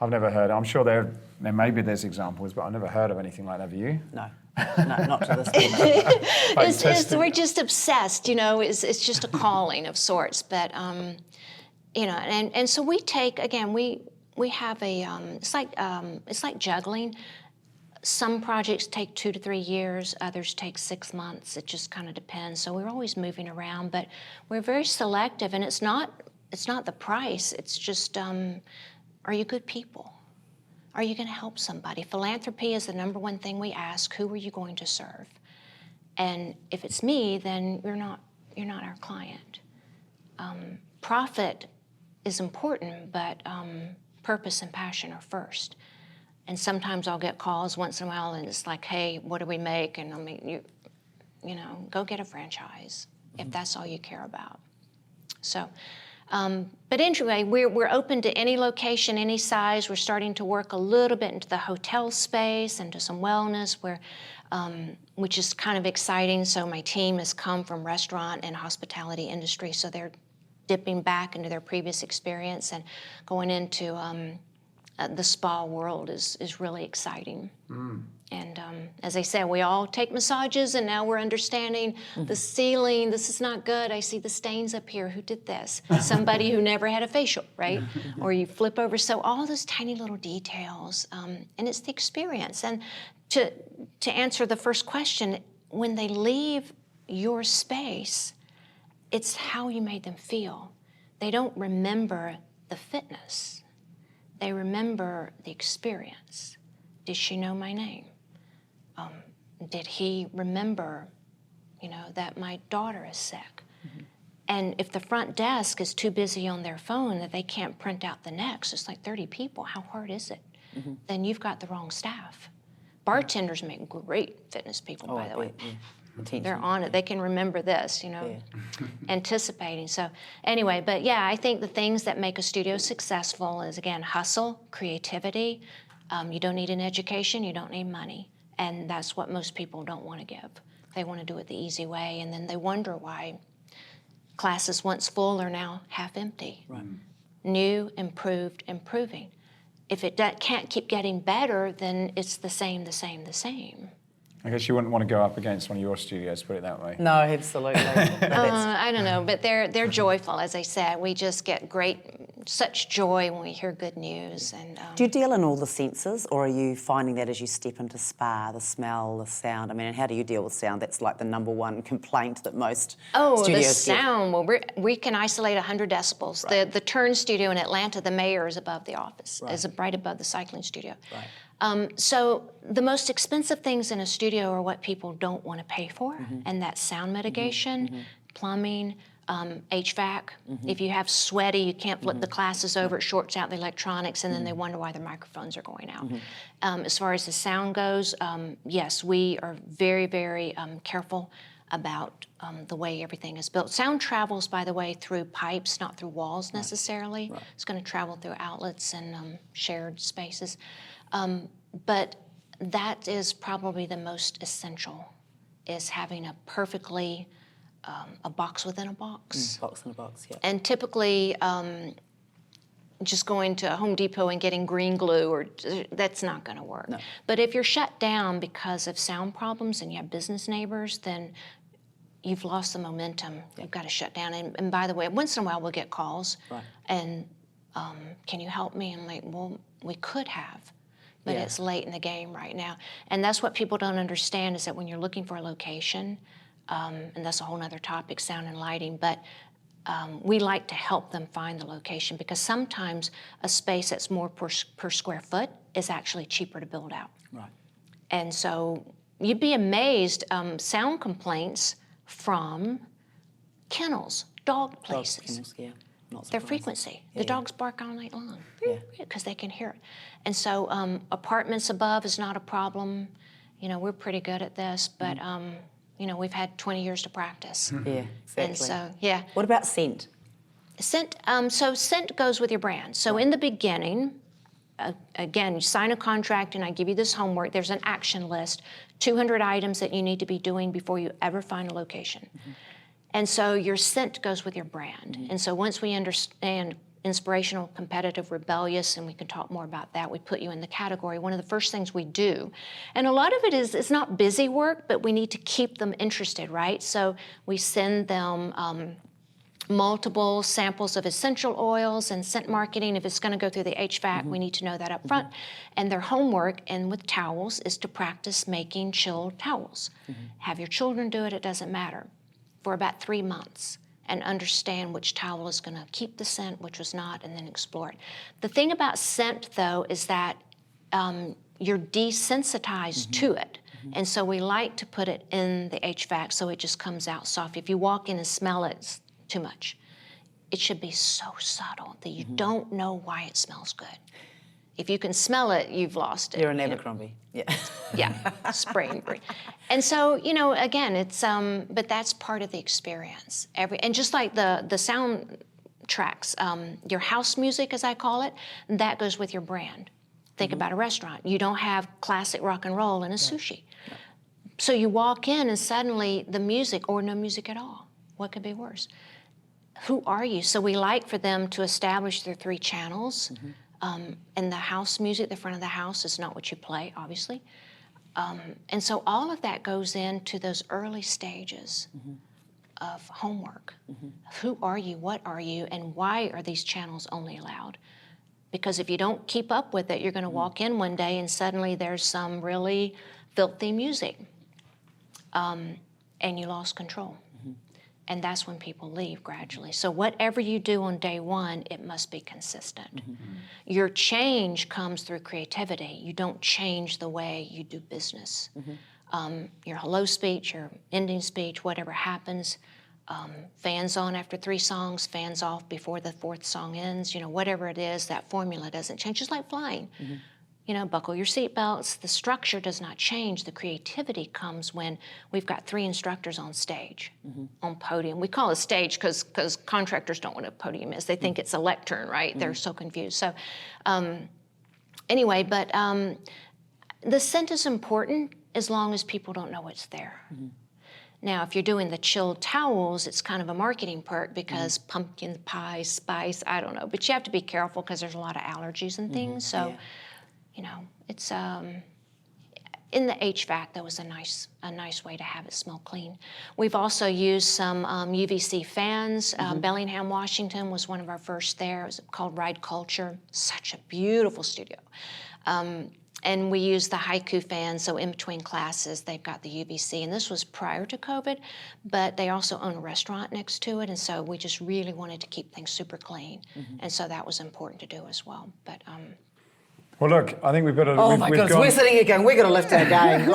never heard. I'm sure there maybe there's examples, but I've never heard of anything like that. Have you? No, not to this point. We're just obsessed, It's just a calling of sorts. But and so we take again. We have a, it's like juggling. Some projects take 2 to 3 years, others take 6 months. It just kind of depends. So we're always moving around, but we're very selective, and it's not the price. It's just, are you good people? Are you going to help somebody? Philanthropy is the number one thing we ask. Who are you going to serve? And if it's me, then you're not our client. Profit is important, but purpose and passion are first. And sometimes I'll get calls once in a while and it's like, hey, what do we make? And I mean, go get a franchise if that's all you care about. So, but anyway, we're open to any location, any size. We're starting to work a little bit into the hotel space, into some wellness, which is kind of exciting. So my team has come from restaurant and hospitality industry, so they're dipping back into their previous experience and going into the spa world is really exciting. And as I said, we all take massages, and now we're understanding the ceiling. This is not good. I see the stains up here. Who did this? Somebody who never had a facial, right? Or you flip over. So all those tiny little details, and it's the experience. And to answer the first question, when they leave your space, it's how you made them feel. They don't remember the fitness. They remember the experience. Did she know my name? Did he remember, that my daughter is sick? And if the front desk is too busy on their phone that they can't print out the next, it's like 30 people, how hard is it? Then you've got the wrong staff. Bartenders make great fitness people, by the way. They're on it. They can remember this, anticipating. So anyway, but yeah, I think the things that make a studio successful is, again, hustle, creativity. You don't need an education. You don't need money. And that's what most people don't want to give. They want to do it the easy way, and then they wonder why classes once full are now half empty. Right. New, improved, improving. If it can't keep getting better, then it's the same. I guess you wouldn't want to go up against one of your studios, put it that way. No, absolutely. I don't know, but they're joyful, as I said. We just get such joy when we hear good news. And do you deal in all the senses, or are you finding that as you step into spa, the smell, the sound? I mean, and how do you deal with sound? That's like the number one complaint that most studios the get. sound. Well, we can isolate 100 decibels. Right. The Turn studio in Atlanta, the mayor is above the office, is right above the cycling studio. Right. So the most expensive things in a studio are what people don't want to pay for, and that's sound mitigation, plumbing, HVAC. If you have sweaty, you can't flip the classes over, it shorts out the electronics, and then they wonder why their microphones are going out. As far as the sound goes, yes, we are very, very careful about the way everything is built. Sound travels, by the way, through pipes, not through walls necessarily. Right. It's going to travel through outlets and shared spaces. But that is probably the most essential, is having a perfectly, a box within a box. Box in a box, yeah. And typically, just going to Home Depot and getting green glue, that's not going to work. No. But if you're shut down because of sound problems and you have business neighbors, then you've lost the momentum. Yeah. You've got to shut down. And by the way, once in a while we'll get calls, and can you help me? I'm like, well, we could have. But it's late in the game right now. And that's what people don't understand, is that when you're looking for a location, and that's a whole other topic, sound and lighting, but we like to help them find the location, because sometimes a space that's more per square foot is actually cheaper to build out. Right. And so you'd be amazed, sound complaints from kennels, dog places. Dog kennels, yeah. Their frequency. The dogs bark all night long because they can hear it. And so apartments above is not a problem. We're pretty good at this, but we've had 20 years to practice. Yeah, exactly. And so, yeah. What about scent? Scent, so scent goes with your brand. So in the beginning, again, you sign a contract and I give you this homework. There's an action list, 200 items that you need to be doing before you ever find a location. And so your scent goes with your brand. And so once we understand inspirational, competitive, rebellious, and we can talk more about that, we put you in the category. One of the first things we do, and a lot of it is, it's not busy work, but we need to keep them interested, right? So we send them multiple samples of essential oils and scent marketing. If it's going to go through the HVAC, we need to know that up front. And their homework, and with towels, is to practice making chilled towels. Have your children do it, it doesn't matter, for about 3 months, and understand which towel is going to keep the scent, which was not, and then explore it. The thing about scent, though, is that you're desensitized to it. And so we like to put it in the HVAC so it just comes out soft. If you walk in and smell it, it's too much. It should be so subtle that you don't know why it smells good. If you can smell it, you've lost it. You're an Abercrombie. Yeah, spray and breathe. And so, again, it's but that's part of the experience. And just like the sound tracks, your house music, as I call it, that goes with your brand. Think about a restaurant. You don't have classic rock and roll in a sushi. So you walk in and suddenly the music, or no music at all. What could be worse? Who are you? So we like for them to establish their 3 channels. And the house music, the front of the house, is not what you play, obviously. And so all of that goes into those early stages of homework. Who are you? What are you? And why are these channels only allowed? Because if you don't keep up with it, you're going to walk in one day and suddenly there's some really filthy music, and you lost control. And that's when people leave gradually. So whatever you do on day one, it must be consistent. Your change comes through creativity. You don't change the way you do business. Your hello speech, your ending speech, whatever happens, fans on after 3 songs, fans off before the 4th song ends, whatever it is, that formula doesn't change. Just like flying. Buckle your seatbelts. The structure does not change. The creativity comes when we've got 3 instructors on stage, on podium. We call it stage because contractors don't know what a podium is. They think it's a lectern, right? They're so confused. So anyway, but the scent is important as long as people don't know it's there. Now, if you're doing the chilled towels, it's kind of a marketing perk because pumpkin pie, spice, I don't know. But you have to be careful because there's a lot of allergies and things. So. It's in the HVAC. That was a nice way to have it smell clean. We've also used some UVC fans. Bellingham, Washington was one of our first there. It was called Ride Culture. Such a beautiful studio. And we used the haiku fans. So in between classes, they've got the UVC. And this was prior to COVID, but they also own a restaurant next to it. And so we just really wanted to keep things super clean. And so that was important to do as well. But well, look, I think we've got to. Oh my goodness, we're sitting here going, we're going to lift our game.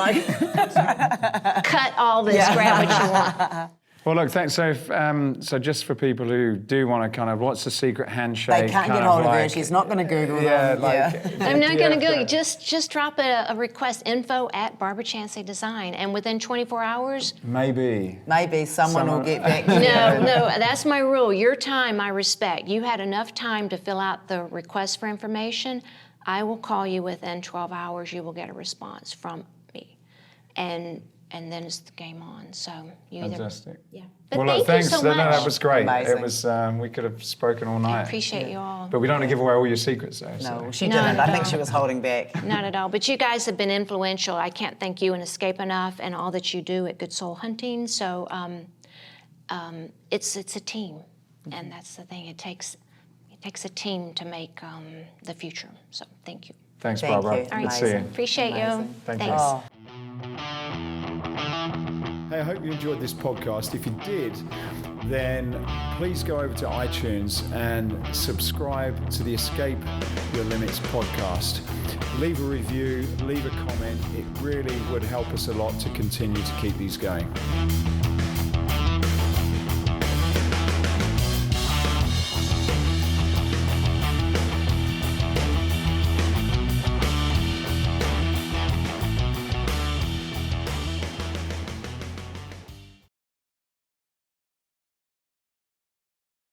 Cut all this, grab what you want. Well, look, thanks. So just for people who do want to kind of, what's the secret handshake? They can't get hold of her. She's not going to Google them. I'm not going to Google. Just drop a request, info@BarbaraChancey Design, and within 24 hours. Maybe someone will get back to you. No, that's my rule. Your time, I respect. You had enough time to fill out the request for information. I will call you within 12 hours. You will get a response from me, and then it's the game on. So you fantastic. Yeah. But well, thanks. You so much. No, that was great. Amazing. It was. We could have spoken all night. I appreciate you all. But we don't want to give away all your secrets, though. No, she didn't. I think she was holding back. Not at all. But you guys have been influential. I can't thank you and Escape enough, and all that you do at Good Soul Hunting. So it's a team, and that's the thing. It takes a team to make the future. So thank you. Thanks, Barbara. You. All right, Good to see you. Appreciate you. Thanks. Oh. Hey, I hope you enjoyed this podcast. If you did, then please go over to iTunes and subscribe to the Escape Your Limits podcast. Leave a review, leave a comment. It really would help us a lot to continue to keep these going.